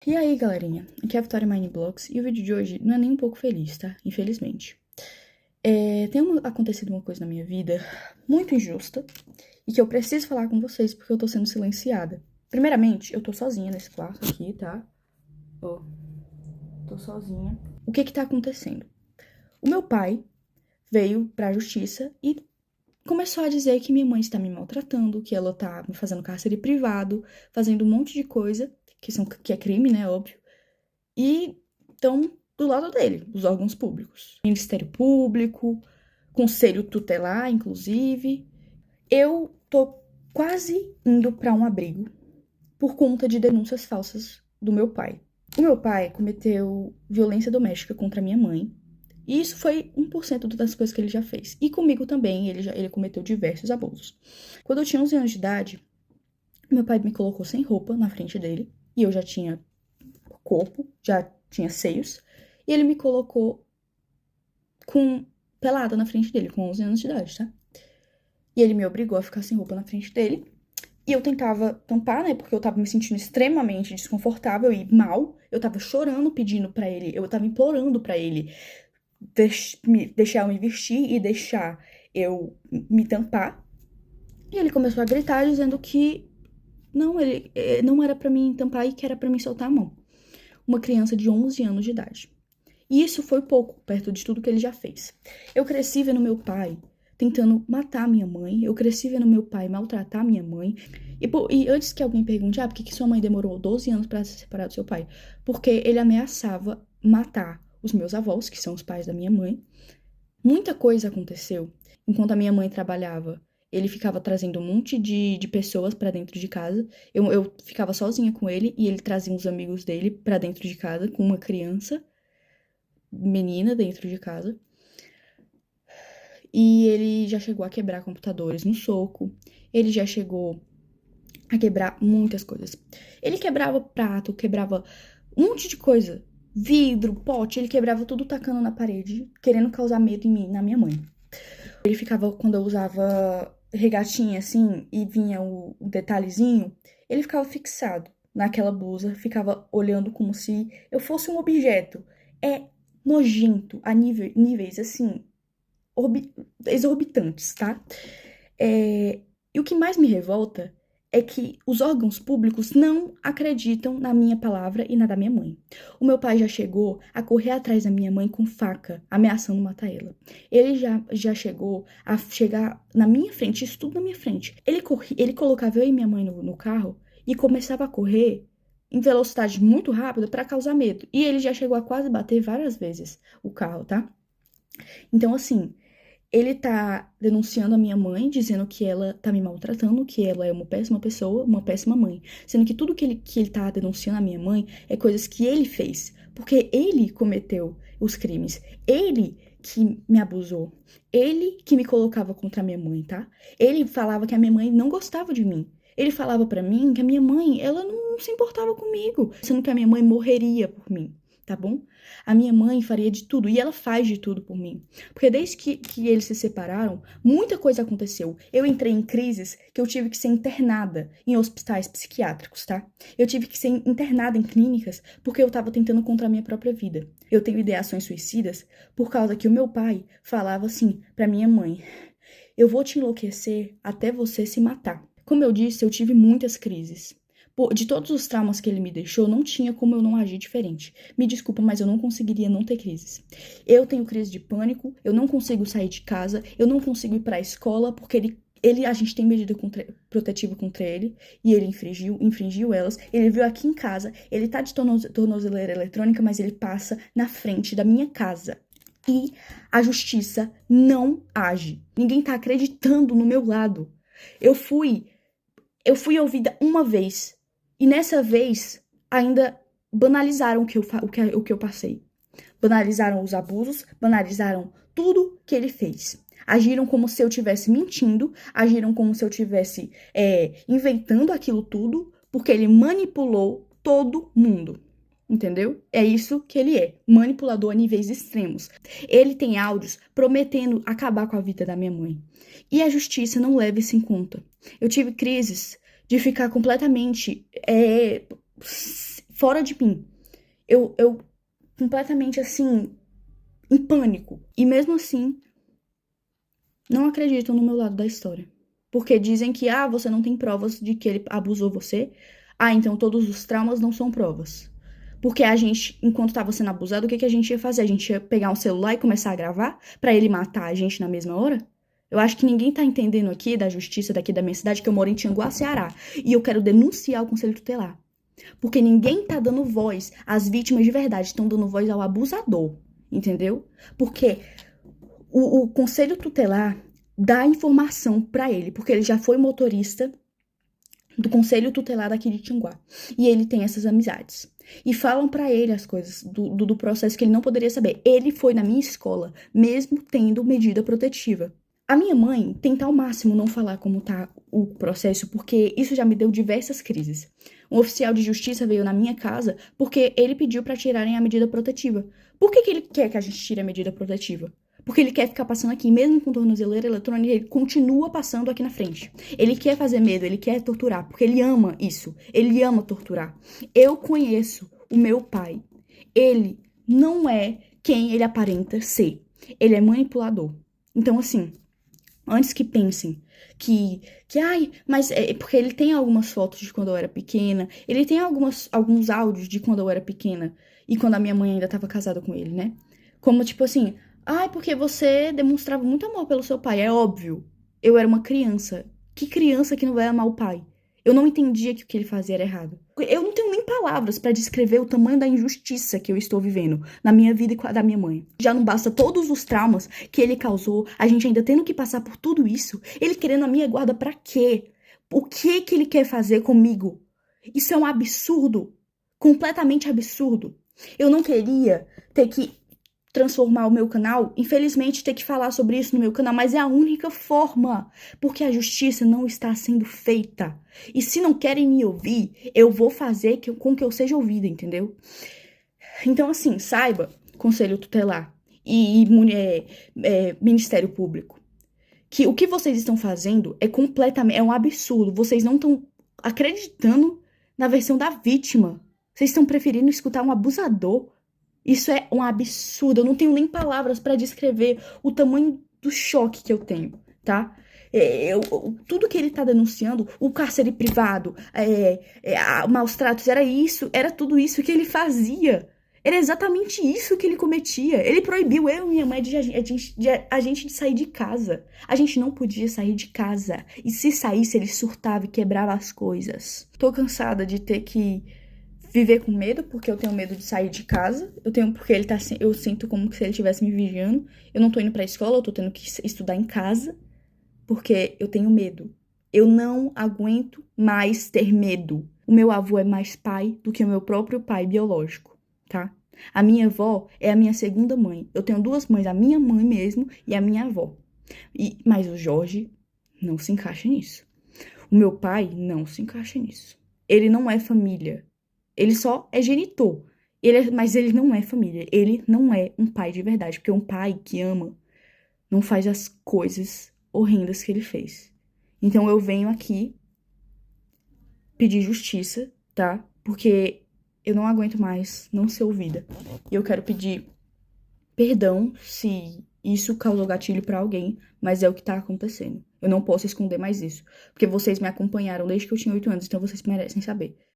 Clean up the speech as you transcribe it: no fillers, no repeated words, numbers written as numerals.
E aí, galerinha? Aqui é a Vitória Mineblocks e o vídeo de hoje não é nem um pouco feliz, tá? Infelizmente. Acontecido uma coisa na minha vida muito injusta e que eu preciso falar com vocês porque eu tô sendo silenciada. Primeiramente, eu tô sozinha nesse quarto aqui, tá? Ó, tô sozinha. O que tá acontecendo? O meu pai veio pra justiça e começou a dizer que minha mãe está me maltratando, que ela tá me fazendo cárcere privado, fazendo um monte de coisa, que é crime, né, óbvio. E estão do lado dele, os órgãos públicos. Ministério Público, Conselho Tutelar, inclusive. Eu tô quase indo para um abrigo por conta de denúncias falsas do meu pai. O meu pai cometeu violência doméstica contra minha mãe. E isso foi 1% das coisas que ele já fez. E comigo também, ele cometeu diversos abusos. Quando eu tinha 11 anos de idade, meu pai me colocou sem roupa na frente dele. E eu já tinha corpo, já tinha seios. E ele me colocou pelada na frente dele, com 11 anos de idade, tá? E ele me obrigou a ficar sem roupa na frente dele. E eu tentava tampar, né? Porque eu tava me sentindo extremamente desconfortável e mal. Eu tava chorando, pedindo pra ele, eu tava implorando pra ele deixar eu me vestir e deixar eu me tampar. E ele começou a gritar, dizendo que ele não era pra mim tampar e que era pra mim soltar a mão. Uma criança de 11 anos de idade. E isso foi pouco, perto de tudo que ele já fez. Eu cresci vendo meu pai tentando matar minha mãe. Eu cresci vendo meu pai maltratar minha mãe. E antes que alguém pergunte, por que sua mãe demorou 12 anos para se separar do seu pai? Porque ele ameaçava matar os meus avós, que são os pais da minha mãe. Muita coisa aconteceu enquanto a minha mãe trabalhava. Ele ficava trazendo um monte de pessoas pra dentro de casa. Eu ficava sozinha com ele e ele trazia uns amigos dele pra dentro de casa com uma criança, menina dentro de casa. E ele já chegou a quebrar computadores no soco. Ele já chegou a quebrar muitas coisas. Ele quebrava prato, quebrava um monte de coisa. Vidro, pote, ele quebrava tudo tacando na parede, querendo causar medo em mim, na minha mãe. Ele ficava, quando eu usava regatinha assim, e vinha o detalhezinho, ele ficava fixado naquela blusa, ficava olhando como se eu fosse um objeto. É nojento a níveis assim, exorbitantes, tá? E o que mais me revolta é que os órgãos públicos não acreditam na minha palavra e na da minha mãe. O meu pai já chegou a correr atrás da minha mãe com faca, ameaçando matar ela. Ele já chegou a chegar na minha frente, isso tudo na minha frente. Ele colocava eu e minha mãe no carro e começava a correr em velocidade muito rápida para causar medo. E ele já chegou a quase bater várias vezes o carro, tá? Então, assim, ele tá denunciando a minha mãe, dizendo que ela tá me maltratando, que ela é uma péssima pessoa, uma péssima mãe. Sendo que tudo que ele tá denunciando a minha mãe é coisas que ele fez. Porque ele cometeu os crimes. Ele que me abusou. Ele que me colocava contra a minha mãe, tá? Ele falava que a minha mãe não gostava de mim. Ele falava pra mim que a minha mãe, ela não se importava comigo. Sendo que a minha mãe morreria por mim, tá bom? A minha mãe faria de tudo, e ela faz de tudo por mim. Porque desde que eles se separaram, muita coisa aconteceu. Eu entrei em crises que eu tive que ser internada em hospitais psiquiátricos, tá? Eu tive que ser internada em clínicas porque eu tava tentando contra a minha própria vida. Eu tenho ideações suicidas por causa que o meu pai falava assim pra minha mãe: eu vou te enlouquecer até você se matar. Como eu disse, eu tive muitas crises. De todos os traumas que ele me deixou, não tinha como eu não agir diferente. Me desculpa, mas eu não conseguiria não ter crises. Eu tenho crise de pânico, eu não consigo sair de casa, eu não consigo ir pra escola, porque a gente tem medida protetiva contra ele, e ele infringiu elas. Ele veio aqui em casa, ele tá de tornozeleira eletrônica, mas ele passa na frente da minha casa. E a justiça não age. Ninguém tá acreditando no meu lado. Eu fui ouvida uma vez. E nessa vez, ainda banalizaram o que eu passei. Banalizaram os abusos, banalizaram tudo que ele fez. Agiram como se eu estivesse mentindo, agiram como se eu estivesse inventando aquilo tudo, porque ele manipulou todo mundo. Entendeu? É isso que ele é, manipulador a níveis extremos. Ele tem áudios prometendo acabar com a vida da minha mãe. E a justiça não leva isso em conta. Eu tive crises de ficar completamente fora de mim. Eu completamente, assim, em pânico. E mesmo assim, não acreditam no meu lado da história. Porque dizem que, você não tem provas de que ele abusou você. Então todos os traumas não são provas. Porque a gente, enquanto tava sendo abusado, o que a gente ia fazer? A gente ia pegar um celular e começar a gravar pra ele matar a gente na mesma hora? Eu acho que ninguém tá entendendo aqui da justiça daqui da minha cidade, que eu moro em Tianguá, Ceará. E eu quero denunciar o Conselho Tutelar. Porque ninguém tá dando voz às vítimas de verdade, estão dando voz ao abusador. Entendeu? Porque o Conselho Tutelar dá informação pra ele, porque ele já foi motorista do Conselho Tutelar daqui de Tianguá. E ele tem essas amizades. E falam pra ele as coisas do processo que ele não poderia saber. Ele foi na minha escola, mesmo tendo medida protetiva. A minha mãe tenta ao máximo não falar como tá o processo, porque isso já me deu diversas crises. Um oficial de justiça veio na minha casa porque ele pediu pra tirarem a medida protetiva. Por que ele quer que a gente tire a medida protetiva? Porque ele quer ficar passando aqui, mesmo com tornozeleira eletrônica, ele continua passando aqui na frente. Ele quer fazer medo, ele quer torturar, porque ele ama isso. Ele ama torturar. Eu conheço o meu pai. Ele não é quem ele aparenta ser. Ele é manipulador. Então, assim, antes que pensem mas é porque ele tem algumas fotos de quando eu era pequena, ele tem alguns áudios de quando eu era pequena e quando a minha mãe ainda estava casada com ele, né? Como tipo assim, porque você demonstrava muito amor pelo seu pai. É óbvio. Eu era uma criança. Que criança que não vai amar o pai? Eu não entendia que o que ele fazia era errado. Eu não tenho nem palavras pra descrever o tamanho da injustiça que eu estou vivendo na minha vida e com a da minha mãe. Já não basta todos os traumas que ele causou, a gente ainda tendo que passar por tudo isso. Ele querendo a minha guarda pra quê? O que ele quer fazer comigo? Isso é um absurdo. Completamente absurdo. Eu não queria ter que transformar o meu canal, infelizmente ter que falar sobre isso no meu canal, mas é a única forma, porque a justiça não está sendo feita. E se não querem me ouvir, eu vou fazer com que eu seja ouvida, entendeu? Então, assim, saiba, Conselho Tutelar e Ministério Público, que o que vocês estão fazendo é um absurdo. Vocês não estão acreditando na versão da vítima. Vocês estão preferindo escutar um abusador. Isso é um absurdo. Eu não tenho nem palavras pra descrever o tamanho do choque que eu tenho, tá? Tudo que ele tá denunciando, o cárcere privado, maus tratos, era tudo isso que ele fazia. Era exatamente isso que ele cometia. Ele proibiu eu e minha mãe de a gente de sair de casa. A gente não podia sair de casa. E se saísse, ele surtava e quebrava as coisas. Tô cansada de ter que viver com medo, porque eu tenho medo de sair de casa. Eu sinto como se ele estivesse me vigiando. Eu não tô indo pra escola, eu tô tendo que estudar em casa, porque eu tenho medo. Eu não aguento mais ter medo. O meu avô é mais pai do que o meu próprio pai biológico, tá? A minha avó é a minha segunda mãe. Eu tenho duas mães, a minha mãe mesmo e a minha avó. Mas o Jorge não se encaixa nisso. O meu pai não se encaixa nisso. Ele não é família. Ele só é genitor. Mas ele não é família. Ele não é um pai de verdade. Porque um pai que ama não faz as coisas horrendas que ele fez. Então eu venho aqui pedir justiça, tá? Porque eu não aguento mais não ser ouvida. E eu quero pedir perdão se isso causou gatilho pra alguém, mas é o que tá acontecendo. Eu não posso esconder mais isso. Porque vocês me acompanharam desde que eu tinha 8 anos, então vocês merecem saber.